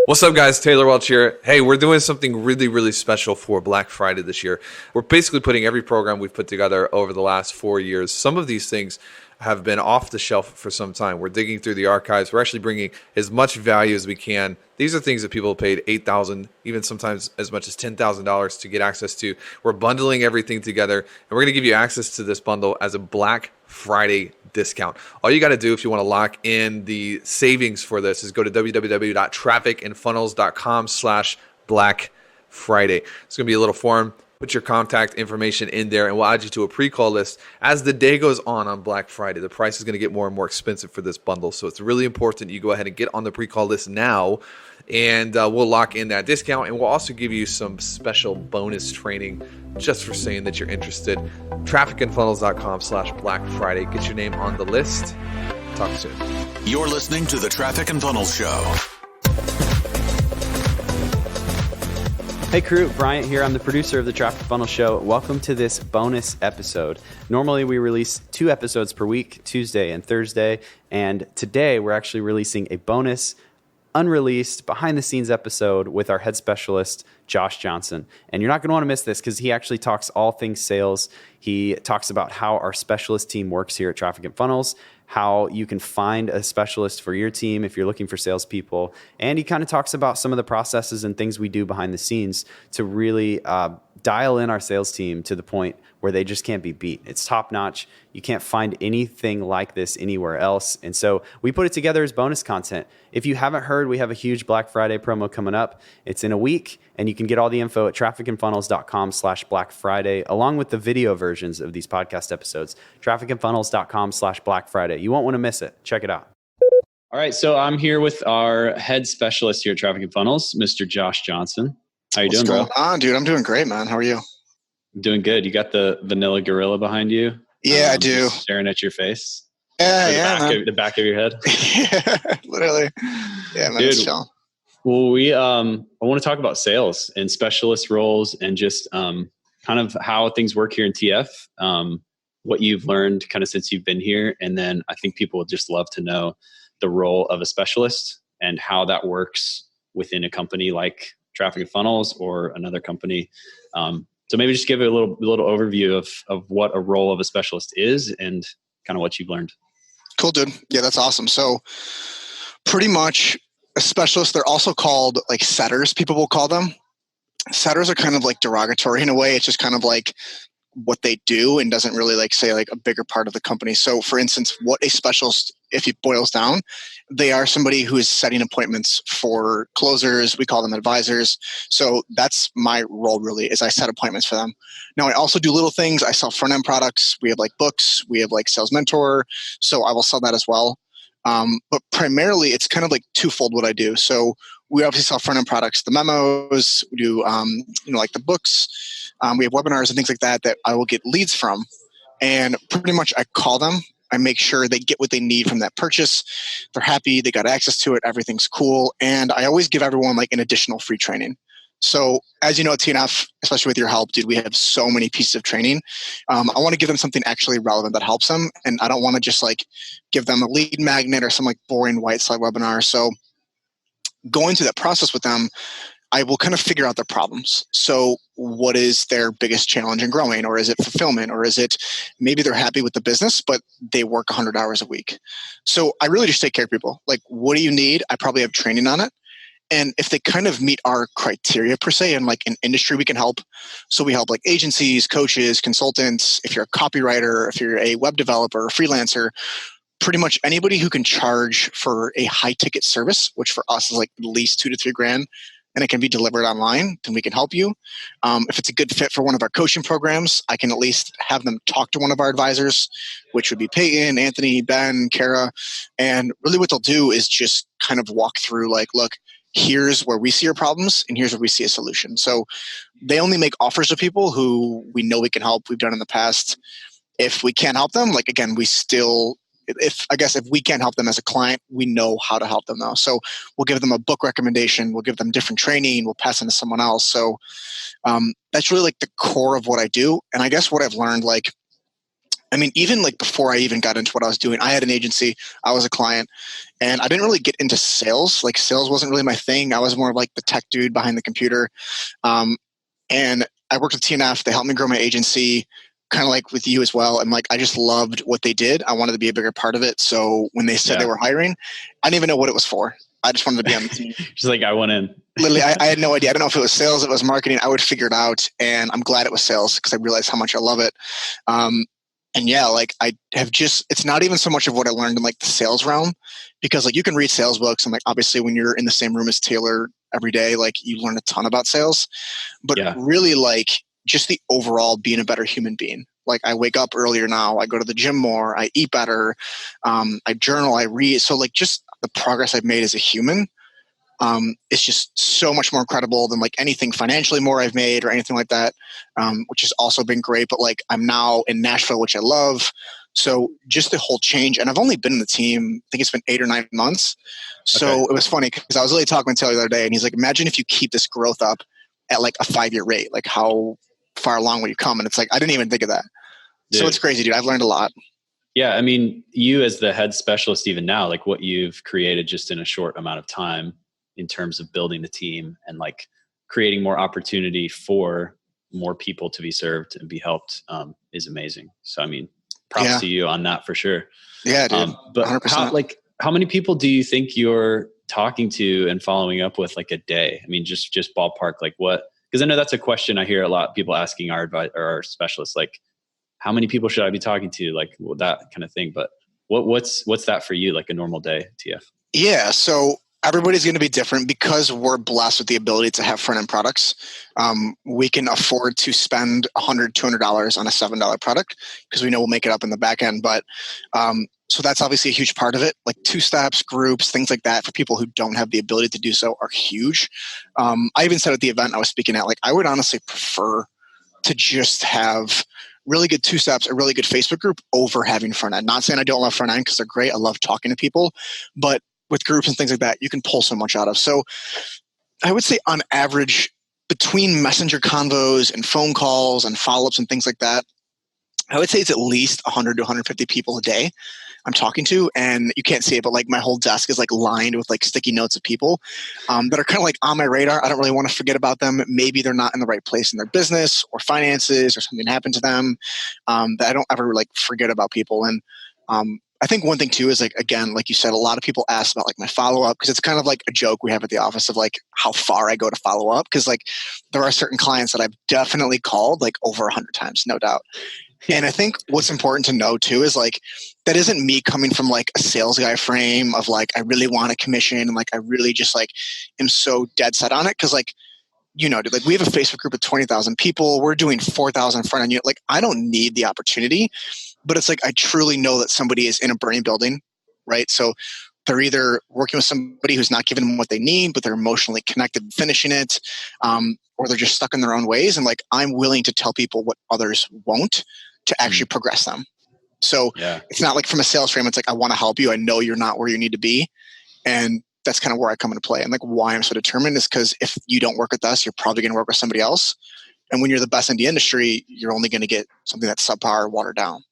What's up, guys? Taylor Welch here. Hey, we're doing something really, really special for Black Friday this year. We're basically putting every program we've put together over the last 4 years. Some of these things have been off the shelf for some time. We're digging through the archives. We're actually bringing as much value as we can. These are things that people have paid $8,000, even sometimes as much as $10,000 to get access to. We're bundling everything together, and we're going to give you access to this bundle as a Black Friday discount. All you got to do if you want to lock in the savings for this is go to www.trafficandfunnels.com/Black Friday. It's going to be a little form. Put your contact information in there, and we'll add you to a pre-call list. As the day goes on Black Friday, the price is going to get more and more expensive for this bundle. So it's really important you go ahead and get on the pre-call list now, and we'll lock in that discount. And we'll also give you some special bonus training just for saying that you're interested. Trafficandfunnels.com/Black Friday. Get your name on the list. Talk soon. You're listening to the Traffic and Funnels Show. Hey crew, Bryant here. I'm the producer of the Traffic Funnel Show. Welcome to this bonus episode. Normally we release 2 episodes per week, Tuesday and Thursday, and today we're actually releasing a bonus, unreleased, behind-the-scenes episode with our head specialist, Josh Johnson. And you're not going to want to miss this because he actually talks all things sales. He talks about how our specialist team works here at Traffic and Funnels, how you can find a specialist for your team if you're looking for salespeople. And he kind of talks about some of the processes and things we do behind the scenes to really dial in our sales team to the point where they just can't be beat. It's top notch. You can't find anything like this anywhere else. And so we put it together as bonus content. If you haven't heard, we have a huge Black Friday promo coming up. It's in a week, and you can get all the info at trafficandfunnels.com/Black Friday, along with the video versions of these podcast episodes. Trafficandfunnels.com/Black Friday. You won't want to miss it. Check it out. All right, so I'm here with our head specialist here at Traffic and Funnels, Mr. Josh Johnson. How you doing, bro? What's going on, dude? I'm doing great, man. How are you? I'm doing good. You got the vanilla gorilla behind you? Yeah, I do. Staring at your face? Yeah, the back of your head? Yeah, literally. Yeah, man, it's chill. Well, I want to talk about sales and specialist roles and just kind of how things work here in TF, what you've learned kind of since you've been here. And then I think people would just love to know the role of a specialist and how that works within a company like Traffic and Funnels or another company. So maybe just give it a little overview of what a role of a specialist is and kind of what you've learned. Cool, dude. Yeah, that's awesome. So pretty much a specialist, they're also called like setters, people will call them. Setters are kind of like derogatory in a way. It's just kind of like what they do and doesn't really like say like a bigger part of the company. So for instance, what a specialist, if it boils down, they are somebody who is setting appointments for closers. We call them advisors. So that's my role really, is I set appointments for them. Now I also do little things. I sell front end products. We have like books, we have like Sales Mentor. So I will sell that as well. But primarily it's kind of like twofold what I do. So we obviously sell front end products, the memos, we do, like the books. We have webinars and things like that I will get leads from. And pretty much I call them. I make sure they get what they need from that purchase. They're happy. They got access to it. Everything's cool. And I always give everyone like an additional free training. So as you know, at TNF, especially with your help, dude, we have so many pieces of training. I want to give them something actually relevant that helps them. And I don't want to just like give them a lead magnet or some like boring white slide webinar. So going through that process with them, I will kind of figure out their problems. So what is their biggest challenge in growing? Or is it fulfillment? Or is it maybe they're happy with the business, but they work 100 hours a week? So I really just take care of people. Like, what do you need? I probably have training on it. And if they kind of meet our criteria per se, and like in industry, we can help. So we help like agencies, coaches, consultants. If you're a copywriter, if you're a web developer, a freelancer, pretty much anybody who can charge for a high ticket service, which for us is like at least $2,000 to $3,000, and it can be delivered online, then we can help you. If it's a good fit for one of our coaching programs, I can at least have them talk to one of our advisors, which would be Peyton, Anthony, Ben, Kara. And really what they'll do is just kind of walk through like, look, here's where we see your problems and here's where we see a solution. So they only make offers to people who we know we can help. We've done in the past. If we can't help them, like again, if we can't help them as a client, we know how to help them though. So we'll give them a book recommendation. We'll give them different training. We'll pass them to someone else. So that's really like the core of what I do. And I guess what I've learned, like I mean, even like before I even got into what I was doing, I had an agency, I was a client, and I didn't really get into sales. Like sales wasn't really my thing. I was more of like the tech dude behind the computer. Um, and I worked with TNF. They helped me grow my agency, kind of like with you as well. And like, I just loved what they did. I wanted to be a bigger part of it. So when they said they were hiring, I didn't even know what it was for. I just wanted to be on the team. Just like I went in. Literally, I had no idea. I don't know if it was sales, if it was marketing. I would figure it out. And I'm glad it was sales because I realized how much I love it. And yeah, like I have just, it's not even so much of what I learned in like the sales realm, because like you can read sales books and like obviously when you're in the same room as Taylor every day, like you learn a ton about sales, but really like just the overall being a better human being. Like I wake up earlier now, I go to the gym more, I eat better, I journal, I read. So like just the progress I've made as a human, it's just so much more incredible than like anything financially more I've made or anything like that, which has also been great. But like I'm now in Nashville, which I love. So just the whole change. And I've only been in the team, I think it's been 8 or 9 months. So It was funny because I was really talking with Taylor the other day and he's like, imagine if you keep this growth up at like a 5-year rate, like how far along will you come? And it's like, I didn't even think of that. Dude. So it's crazy, dude. I've learned a lot. Yeah. I mean, you as the head specialist, even now, like what you've created just in a short amount of time in terms of building the team and like creating more opportunity for more people to be served and be helped is amazing. So, I mean, props to you on that for sure. Yeah, dude. But 100%. how many people do you think you're talking to and following up with like a day? I mean, just ballpark, like what, because I know that's a question I hear a lot of people asking our specialists, like how many people should I be talking to? Like that kind of thing. But what's that for you? Like a normal day, TF? Yeah. So everybody's going to be different because we're blessed with the ability to have front end products. We can afford to spend $100, $200 on a $7 product because we know we'll make it up in the back end. But so that's obviously a huge part of it. Like 2-steps, groups, things like that for people who don't have the ability to do so are huge. I even said at the event I was speaking at, like I would honestly prefer to just have really good 2-steps, a really good Facebook group over having front end. Not saying I don't love front end because they're great. I love talking to people, but with groups and things like that, you can pull so much out of. So I would say on average, between messenger convos and phone calls and follow-ups and things like that, I would say it's at least 100 to 150 people a day I'm talking to. And you can't see it, but like my whole desk is like lined with like sticky notes of people that are kind of like on my radar. I don't really want to forget about them. Maybe they're not in the right place in their business or finances or something happened to them, that I don't ever like forget about people. And I think one thing too is like, again, like you said, a lot of people ask about like my follow-up because it's kind of like a joke we have at the office of like how far I go to follow up. Cause like there are certain clients that I've definitely called like over 100 times, no doubt. And I think what's important to know too is like, that isn't me coming from like a sales guy frame of like, I really want a commission. And like, I really just like am so dead set on it. Cause like, you know, like we have a Facebook group of 20,000 people. We're doing 4,000 front end unit. Like I don't need the opportunity, but it's like, I truly know that somebody is in a burning building, right? So they're either working with somebody who's not giving them what they need, but they're emotionally connected, finishing it, or they're just stuck in their own ways. And like, I'm willing to tell people what others won't to actually progress them. So it's not like from a sales frame, it's like, I want to help you. I know you're not where you need to be. And that's kind of where I come into play. And like why I'm so determined is because if you don't work with us, you're probably going to work with somebody else. And when you're the best in the industry, you're only going to get something that's subpar, watered down.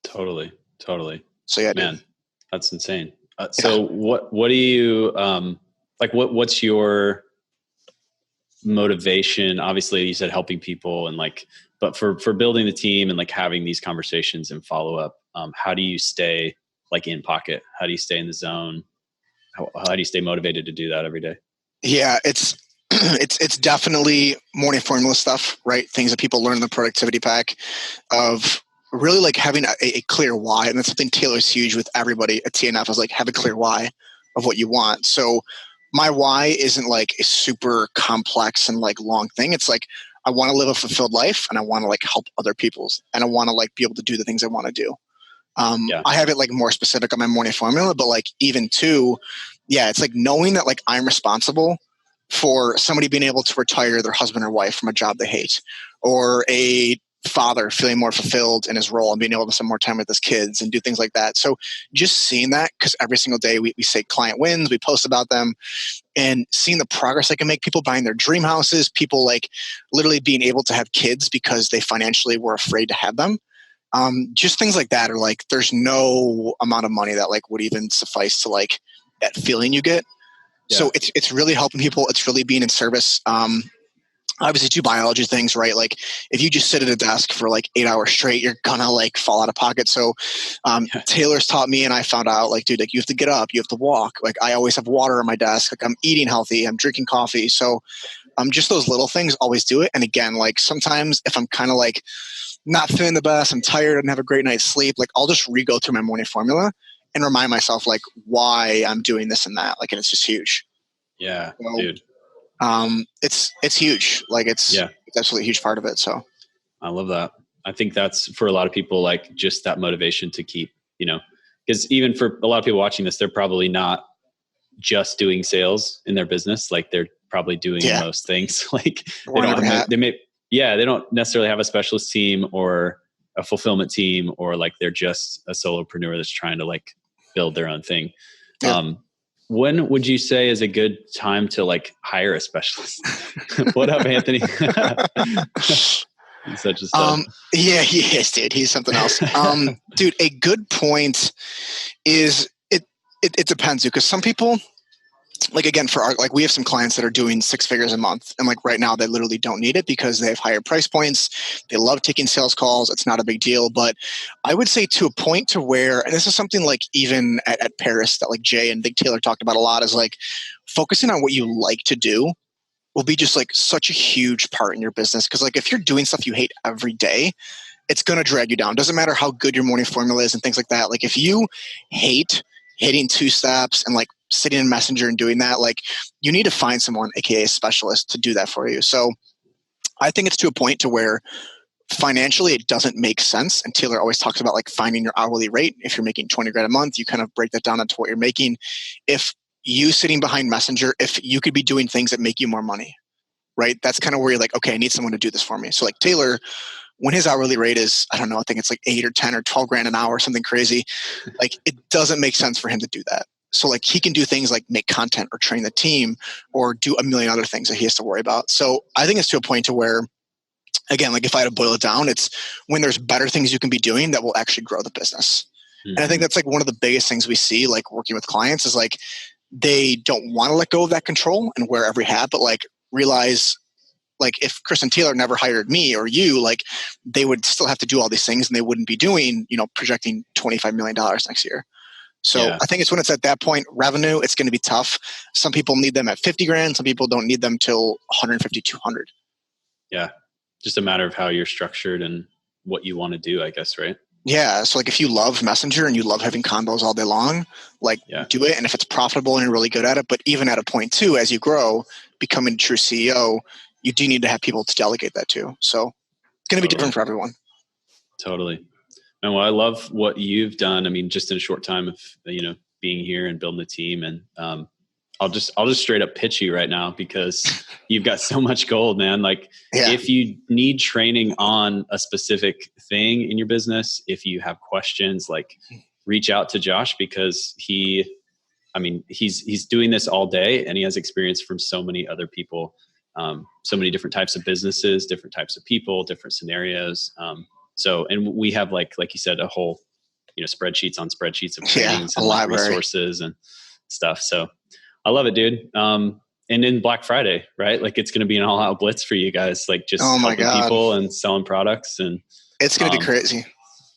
Totally. So yeah, man, that's insane. So what do you, like, what's your motivation? Obviously you said helping people and like, but for building the team and like having these conversations and follow up, how do you stay like in pocket? How do you stay in the zone? How do you stay motivated to do that every day? Yeah, it's definitely morning formula stuff, right? Things that people learn in the productivity pack of really like having a clear why. And that's something Taylor's huge with everybody at TNF is like, have a clear why of what you want. So my why isn't like a super complex and like long thing. It's like, I want to live a fulfilled life and I want to like help other people's and I want to like be able to do the things I want to do. I have it like more specific on my morning formula, but like even too, it's like knowing that like I'm responsible for somebody being able to retire their husband or wife from a job they hate, or a father feeling more fulfilled in his role and being able to spend more time with his kids and do things like that. So just seeing that, because every single day we say client wins, we post about them, and seeing the progress I can make, people buying their dream houses, people like literally being able to have kids because they financially were afraid to have them. Just things like that are like, there's no amount of money that like would even suffice to like that feeling you get. Yeah. So it's really helping people. It's really being in service. Obviously 2 biology things, right? Like if you just sit at a desk for like 8 hours straight, you're gonna like fall out of pocket. So Taylor's taught me, and I found out like, dude, like you have to get up, you have to walk. Like I always have water on my desk. Like I'm eating healthy, I'm drinking coffee. So just those little things always do it. And again, like sometimes if I'm kind of like not feeling the best, I'm tired, I didn't have a great night's sleep, like I'll just re-go through my morning formula and remind myself like why I'm doing this and that. Like, and it's just huge. Yeah, so, dude. It's huge. Like it's absolutely a huge part of it. So I love that. I think that's for a lot of people, like just that motivation to keep, because even for a lot of people watching this, they're probably not just doing sales in their business. Like they're probably doing most things. Like they don't necessarily have a specialist team or a fulfillment team, or like they're just a solopreneur that's trying to like build their own thing. Yeah. When would you say is a good time to like hire a specialist? What up, Anthony? He's such a stud. Yeah, he is, dude. He's something else. Dude, a good point is it depends, because some people, like again, for our, like we have some clients that are doing 6 figures a month, and like right now they literally don't need it because they have higher price points. They love taking sales calls. It's not a big deal. But I would say to a point to where, and this is something like even at Paris that like Jay and Big Taylor talked about a lot, is like focusing on what you like to do will be just like such a huge part in your business. Because like if you're doing stuff you hate every day, it's going to drag you down. Doesn't matter how good your morning formula is and things like that. Like if you hate hitting 2 steps and like sitting in Messenger and doing that, like you need to find someone, aka a specialist, to do that for you. So I think it's to a point to where financially it doesn't make sense. And Taylor always talks about like finding your hourly rate. If you're making 20 grand a month, you kind of break that down into what you're making. If you sitting behind Messenger, if you could be doing things that make you more money, right? That's kind of where you're like, okay, I need someone to do this for me. So like Taylor, when his hourly rate is, I don't know, I think it's like 8 or 10 or 12 grand an hour, something crazy. Like it doesn't make sense for him to do that. So like he can do things like make content or train the team or do a million other things that he has to worry about. So I think it's to a point to where, again, like if I had to boil it down, it's when there's better things you can be doing that will actually grow the business. Mm-hmm. And I think that's like one of the biggest things we see, like working with clients, is like they don't want to let go of that control and wear every hat, but like realize like if Chris and Taylor never hired me or you, like they would still have to do all these things and they wouldn't be doing, projecting $25 million next year. So I think it's when it's at that point, revenue, it's going to be tough. Some people need them at 50 grand. Some people don't need them till 150, 200. Yeah. Just a matter of how you're structured and what you want to do, I guess, right? Yeah. So like if you love Messenger and you love having combos all day long, like do it. And if it's profitable and you're really good at it, but even at a point too, as you grow, becoming a true CEO, you do need to have people to delegate that to. So it's going to be different for everyone. Totally. And well, I love what you've done. I mean, just in a short time of, being here and building the team. And I'll just straight up pitch you right now because you've got so much gold, man. Like if you need training on a specific thing in your business, if you have questions, like reach out to Josh, because he's doing this all day and he has experience from so many other people. So many different types of businesses, different types of people, different scenarios. And we have like you said, a whole, spreadsheets on spreadsheets of trainings and like resources and stuff. So I love it, dude. And then Black Friday, right? Like it's going to be an all out blitz for you guys, like just helping people and selling products. And it's going to be crazy.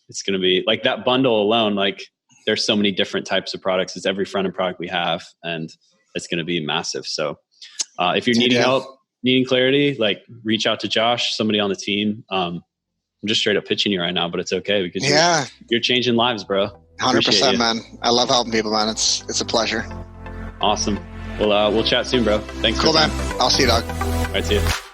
It's going to be like that bundle alone. Like there's so many different types of products. It's every front end product we have, and it's going to be massive. So if you're needing help, needing clarity, like reach out to Josh, somebody on the team. I'm just straight up pitching you right now, but it's okay because you're changing lives, bro. 100%, man. I love helping people, man. It's a pleasure. Awesome. Well, we'll chat soon, bro. Thanks. Cool, man. I'll see you, dog. All right, see you.